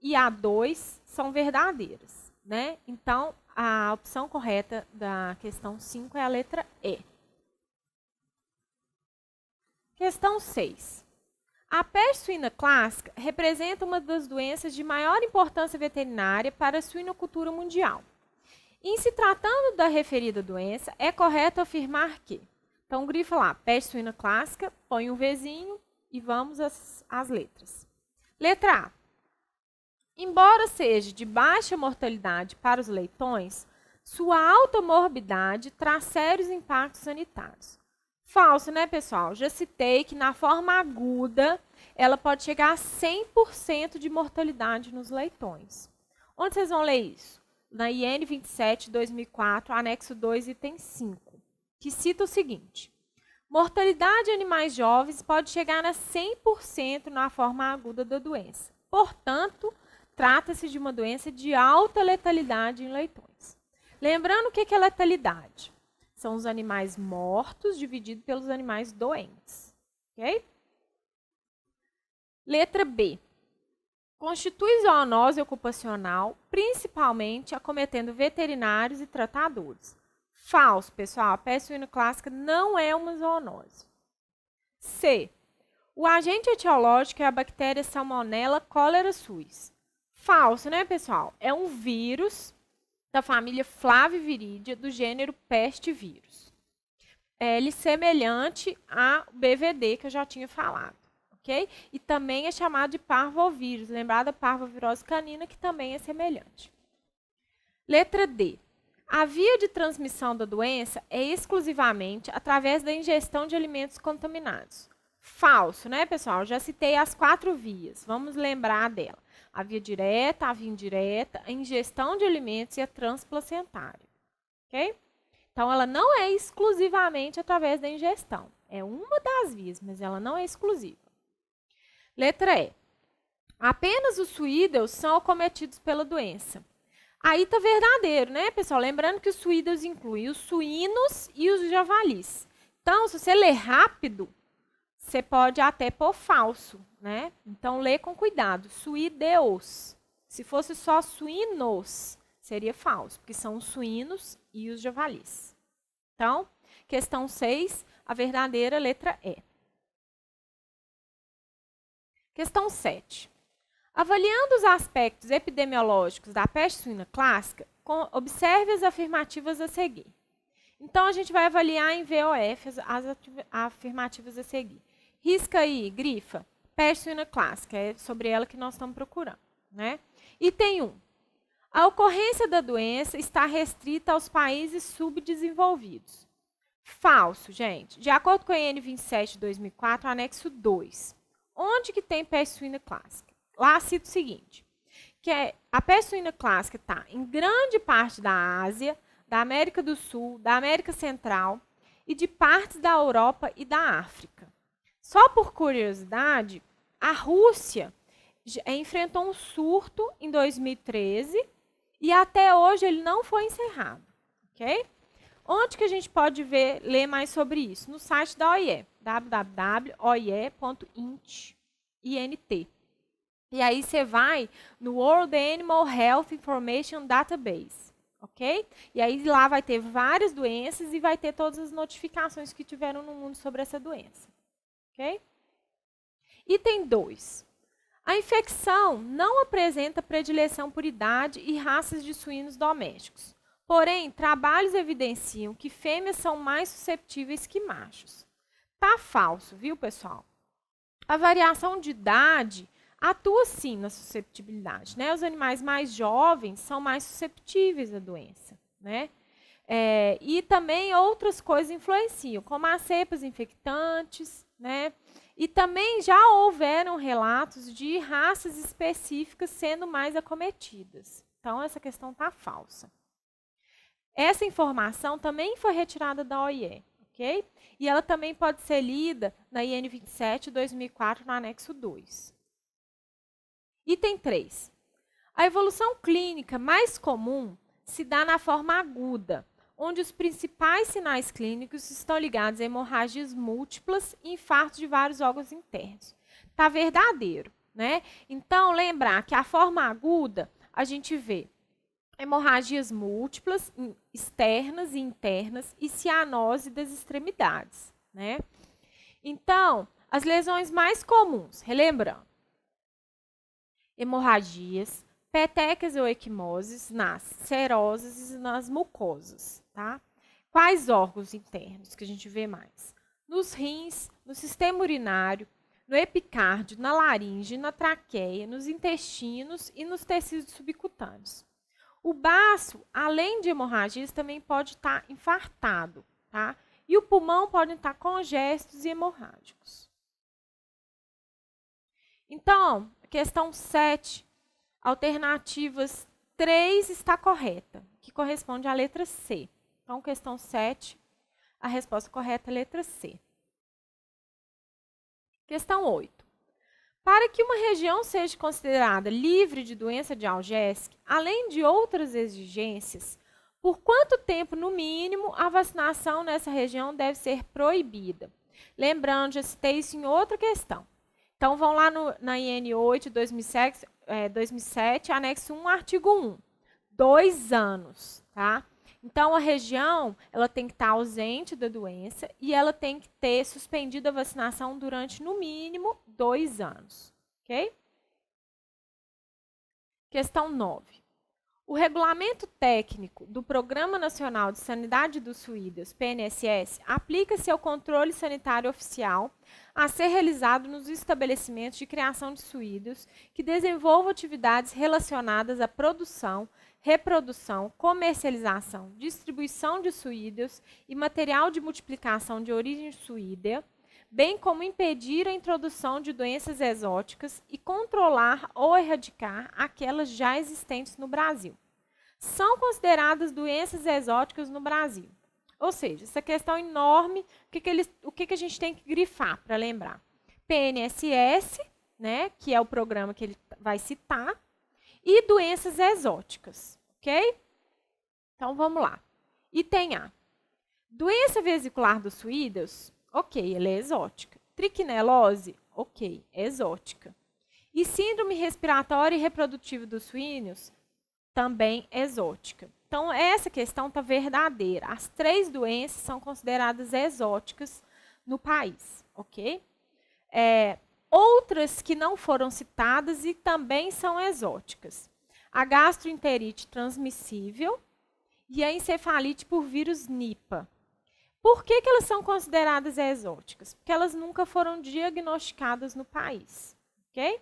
e a 2 são verdadeiras, né? Então, a opção correta da questão 5 é a letra E. Questão 6. A peste suína clássica representa uma das doenças de maior importância veterinária para a suinocultura mundial. Em se tratando da referida doença, é correto afirmar que... Então, grifa lá, peste suína clássica, põe um Vzinho e vamos às letras. Letra A. Embora seja de baixa mortalidade para os leitões, sua alta morbidade traz sérios impactos sanitários. Falso, né, pessoal? Já citei que na forma aguda, ela pode chegar a 100% de mortalidade nos leitões. Onde vocês vão ler isso? Na IN 27, 2004, anexo 2, item 5, que cita o seguinte: mortalidade de animais jovens pode chegar a 100% na forma aguda da doença. Portanto, trata-se de uma doença de alta letalidade em leitões. Lembrando o que é letalidade? São os animais mortos divididos pelos animais doentes. Ok? Letra B. Constitui zoonose ocupacional, principalmente acometendo veterinários e tratadores. Falso, pessoal. A peste suína clássica não é uma zoonose. C. O agente etiológico é a bactéria Salmonella cholera suis. Falso, né, pessoal? É um vírus da família Flavivirídea, do gênero pestivírus. Ele é semelhante ao BVD, que eu já tinha falado, ok? E também é chamado de parvovírus, lembrado da parvovirose canina, que também é semelhante. Letra D. A via de transmissão da doença é exclusivamente através da ingestão de alimentos contaminados. Falso, né, pessoal? Já citei as 4 vias. Vamos lembrar dela. A via direta, a via indireta, a ingestão de alimentos e a transplacentária. Ok? Então, ela não é exclusivamente através da ingestão. É uma das vias, mas ela não é exclusiva. Letra E. Apenas os suídeos são acometidos pela doença. Aí tá verdadeiro, né, pessoal? Lembrando que os suídeos incluem os suínos e os javalis. Então, se você ler rápido, você pode até pôr falso, né? Então, lê com cuidado. Suídeos. Se fosse só suínos, seria falso, porque são os suínos e os javalis. Então, questão 6, a verdadeira letra E. Questão 7. Avaliando os aspectos epidemiológicos da peste suína clássica, observe as afirmativas a seguir. Então, a gente vai avaliar em VOF as afirmativas a seguir. Risca aí, grifa, peste suína clássica, é sobre ela que nós estamos procurando, né? Item 1. A ocorrência da doença está restrita aos países subdesenvolvidos. Falso, gente. De acordo com a IN 27 de 2004, anexo 2. Onde que tem peste suína clássica? Lá cita o seguinte, que a peste suína clássica está em grande parte da Ásia, da América do Sul, da América Central e de partes da Europa e da África. Só por curiosidade, a Rússia enfrentou um surto em 2013 e até hoje ele não foi encerrado, ok? Onde que a gente pode ler mais sobre isso? No site da OIE, www.oie.int. E aí você vai no World Animal Health Information Database, ok? E aí lá vai ter várias doenças e vai ter todas as notificações que tiveram no mundo sobre essa doença, ok? Item 2. A infecção não apresenta predileção por idade e raças de suínos domésticos. Porém, trabalhos evidenciam que fêmeas são mais susceptíveis que machos. Tá falso, viu, pessoal? A variação de idade atua sim na susceptibilidade, né? Os animais mais jovens são mais susceptíveis à doença, né? E também outras coisas influenciam, como as cepas infectantes, né? E também já houveram relatos de raças específicas sendo mais acometidas. Então, essa questão está falsa. Essa informação também foi retirada da OIE, ok? E ela também pode ser lida na IN 27 de 2004, no anexo 2. Item 3. A evolução clínica mais comum se dá na forma aguda, onde os principais sinais clínicos estão ligados a hemorragias múltiplas e infartos de vários órgãos internos. Está verdadeiro, né? Então, lembrar que a forma aguda, a gente vê hemorragias múltiplas, externas e internas, e cianose das extremidades, né? Então, as lesões mais comuns, relembrando, hemorragias, petecas ou equimoses nas seroses e nas mucosas, tá? Quais órgãos internos que a gente vê mais? Nos rins, no sistema urinário, no epicárdio, na laringe, na traqueia, nos intestinos e nos tecidos subcutâneos. O baço, além de hemorragias, também pode estar infartado, tá? E o pulmão pode estar congestos e hemorrágicos. Então, questão 7, alternativas 3 está correta, que corresponde à letra C. Então, questão 7, a resposta correta é a letra C. Questão 8. Para que uma região seja considerada livre de doença de Algesic, além de outras exigências, por quanto tempo, no mínimo, a vacinação nessa região deve ser proibida? Lembrando, já citei isso em outra questão. Então, vão lá na IN 8, 2007, anexo 1, artigo 1. 2 anos, tá? Então, a região ela tem que estar ausente da doença e ela tem que ter suspendido a vacinação durante, no mínimo, 2 anos. Ok? Questão 9. O regulamento técnico do Programa Nacional de Sanidade dos Suídos, PNSS, aplica-se ao controle sanitário oficial a ser realizado nos estabelecimentos de criação de suídos que desenvolvam atividades relacionadas à produção, reprodução, comercialização, distribuição de suídos e material de multiplicação de origem suída, bem como impedir a introdução de doenças exóticas e controlar ou erradicar aquelas já existentes no Brasil. São consideradas doenças exóticas no Brasil. Ou seja, essa questão enorme, o que a gente tem que grifar para lembrar? PNSS, né, que é o programa que ele vai citar, e doenças exóticas, ok? Então, vamos lá. Item A. Doença vesicular dos suídos, ok, ela é exótica. Trichinelose, ok, é exótica. E síndrome respiratória e reprodutiva dos suínos, também exótica. Então, essa questão está verdadeira. As 3 doenças são consideradas exóticas no país, ok? Outras que não foram citadas e também são exóticas. A gastroenterite transmissível e a encefalite por vírus Nipah. Por que elas são consideradas exóticas? Porque elas nunca foram diagnosticadas no país, ok?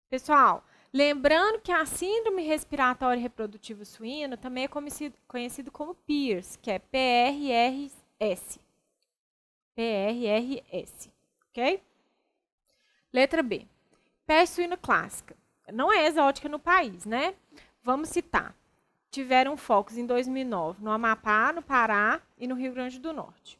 Pessoal, lembrando que a síndrome respiratória reprodutiva suína também é conhecido como PRRS, que é PRRS. PRRS, ok? Letra B. Peste suína clássica. Não é exótica no país, né? Vamos citar. Tiveram focos em 2009 no Amapá, no Pará e no Rio Grande do Norte.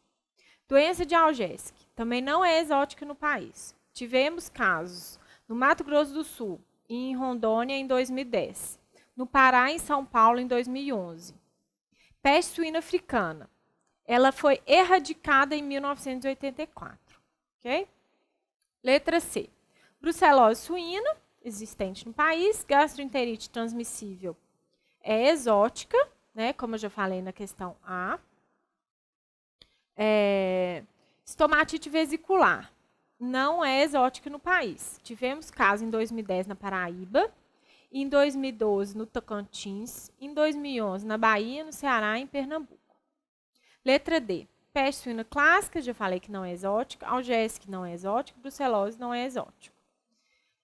Doença de Algesic. Também não é exótica no país. Tivemos casos no Mato Grosso do Sul e em Rondônia em 2010. No Pará e em São Paulo em 2011. Peste suína africana. Ela foi erradicada em 1984. Ok? Letra C. Brucelose suína, existente no país. Gastroenterite transmissível é exótica, né? Como eu já falei na questão A. Estomatite vesicular. Não é exótica no país. Tivemos caso em 2010 na Paraíba, em 2012 no Tocantins, em 2011 na Bahia, no Ceará e em Pernambuco. Letra D. Peste suína clássica, já falei que não é exótica. Algesic não é exótico. Brucelose não é exótico.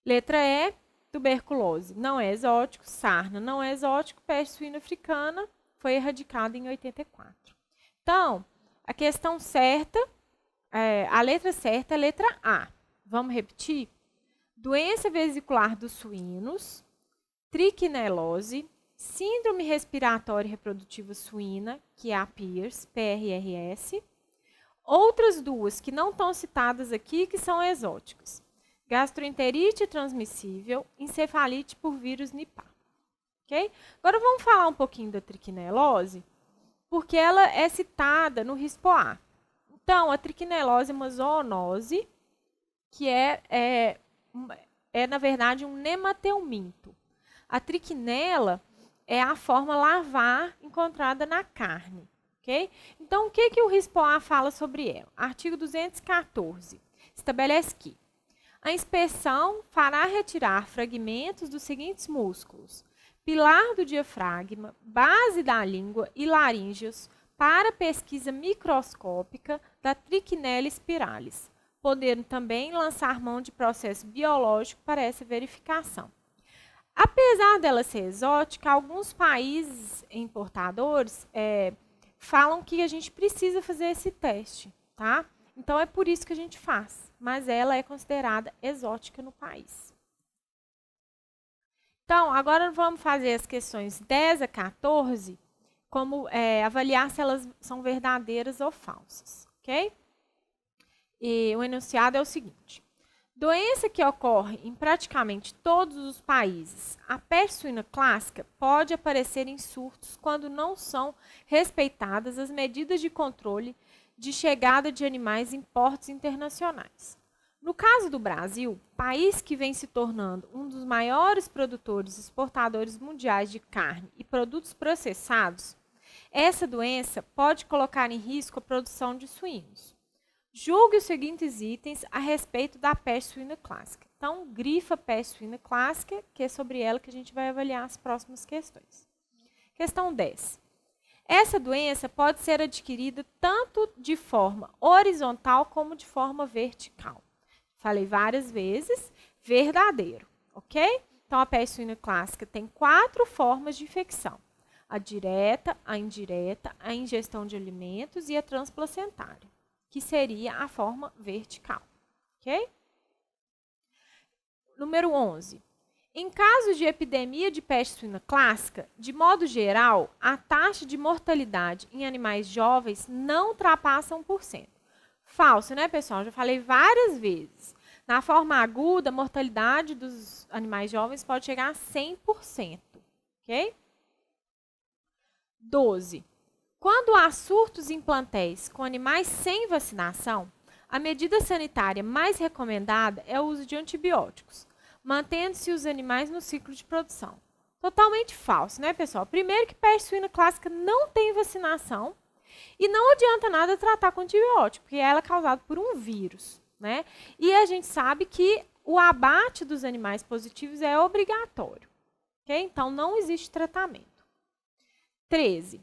Letra E. Tuberculose não é exótico. Sarna não é exótico. Peste suína africana foi erradicada em 84. Então, a questão certa, a letra certa é a letra A. Vamos repetir? Doença vesicular dos suínos, trichinelose, síndrome respiratória reprodutiva suína, que é a PRRS, PRRS. Outras 2 que não estão citadas aqui, que são exóticas. Gastroenterite transmissível, encefalite por vírus Nipah. Okay? Agora vamos falar um pouquinho da trichinelose, porque ela é citada no RISPO-A. Então, a trichinelose é uma zoonose que é na verdade, um nemateuminto. A trichinela é a forma larvar encontrada na carne. Okay? Então, o que o RISPO-A fala sobre ela? Artigo 214 estabelece que a inspeção fará retirar fragmentos dos seguintes músculos: pilar do diafragma, base da língua e laríngeos para pesquisa microscópica da Trichinella spiralis, podendo também lançar mão de processo biológico para essa verificação. Apesar dela ser exótica, alguns países importadores falam que a gente precisa fazer esse teste, tá? Então, é por isso que a gente faz, mas ela é considerada exótica no país. Então, agora vamos fazer as questões 10 a 14, como avaliar se elas são verdadeiras ou falsas, ok? E o enunciado é o seguinte: doença que ocorre em praticamente todos os países, a peste suína clássica pode aparecer em surtos quando não são respeitadas as medidas de controle de chegada de animais em portos internacionais. No caso do Brasil, país que vem se tornando um dos maiores produtores e exportadores mundiais de carne e produtos processados, essa doença pode colocar em risco a produção de suínos. Julgue os seguintes itens a respeito da peste suína clássica. Então, grifa peste suína clássica, que é sobre ela que a gente vai avaliar as próximas questões. Questão 10. Essa doença pode ser adquirida tanto de forma horizontal como de forma vertical. Falei várias vezes, verdadeiro, ok? Então, a peste suína clássica tem 4 formas de infecção. A direta, a indireta, a ingestão de alimentos e a transplacentária, que seria a forma vertical, ok? Número 11. Em caso de epidemia de peste suína clássica, de modo geral, a taxa de mortalidade em animais jovens não ultrapassa 1%. Falso, né, pessoal? Já falei várias vezes. Na forma aguda, a mortalidade dos animais jovens pode chegar a 100%, ok? 12. Quando há surtos em plantéis com animais sem vacinação, a medida sanitária mais recomendada é o uso de antibióticos, mantendo-se os animais no ciclo de produção. Totalmente falso, né, pessoal? Primeiro que peste suína clássica não tem vacinação e não adianta nada tratar com antibiótico, porque ela é causada por um vírus, né? E a gente sabe que o abate dos animais positivos é obrigatório, ok? Então, não existe tratamento. 13.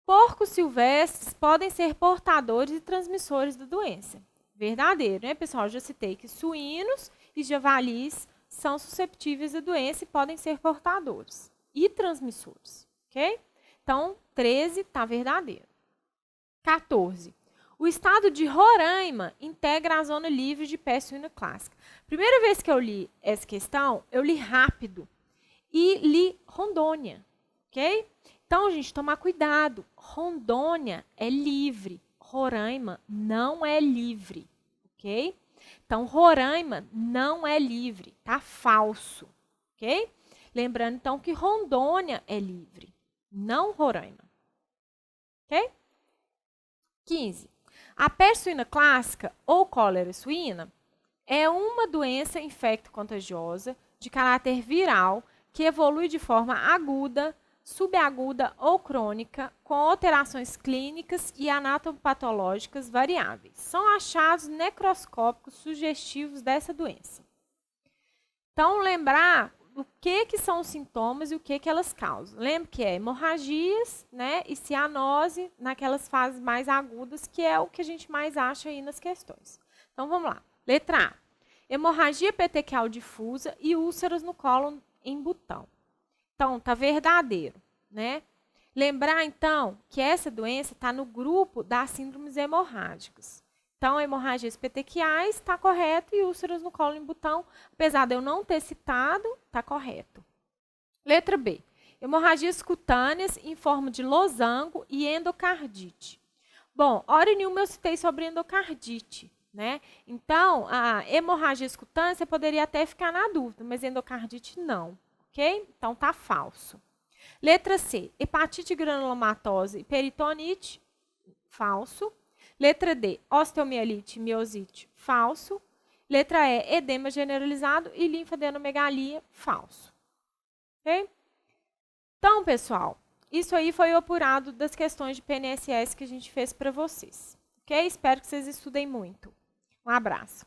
Porcos silvestres podem ser portadores e transmissores da doença. Verdadeiro, né, pessoal? Eu já citei que suínos e javalis são susceptíveis à doença e podem ser portadores e transmissores, ok? Então, 13 está verdadeiro. 14. O estado de Roraima integra a zona livre de peste suína clássica. Primeira vez que eu li essa questão, eu li rápido e li Rondônia, ok? Então, gente, tomar cuidado. Rondônia é livre, Roraima não é livre, ok? Então, Roraima não é livre, tá falso, ok? Lembrando, então, que Rondônia é livre, não Roraima, ok? 15. A peste suína clássica ou cólera suína é uma doença infecto-contagiosa de caráter viral que evolui de forma aguda, subaguda ou crônica, com alterações clínicas e anatomopatológicas variáveis. São achados necroscópicos sugestivos dessa doença. Então, lembrar o que são os sintomas e o que elas causam. Lembra que é hemorragias, né, e cianose naquelas fases mais agudas, que é o que a gente mais acha aí nas questões. Então, vamos lá. Letra A. Hemorragia petequial difusa e úlceras no colo em botão. Então, tá verdadeiro, né? Lembrar, então, que essa doença está no grupo das síndromes hemorrágicas. Então, hemorragias petequiais está correto e úlceras no colo em botão, apesar de eu não ter citado, está correto. Letra B. Hemorragias cutâneas em forma de losango e endocardite. Bom, hora nenhuma eu citei sobre endocardite, né? Então, a hemorragia cutânea você poderia até ficar na dúvida, mas endocardite não. Ok? Então, tá falso. Letra C, hepatite granulomatose e peritonite, falso. Letra D, osteomielite e miosite, falso. Letra E, edema generalizado e linfadenomegalia, falso. Ok? Então, pessoal, isso aí foi o apurado das questões de PNSS que a gente fez para vocês. Ok? Espero que vocês estudem muito. Um abraço.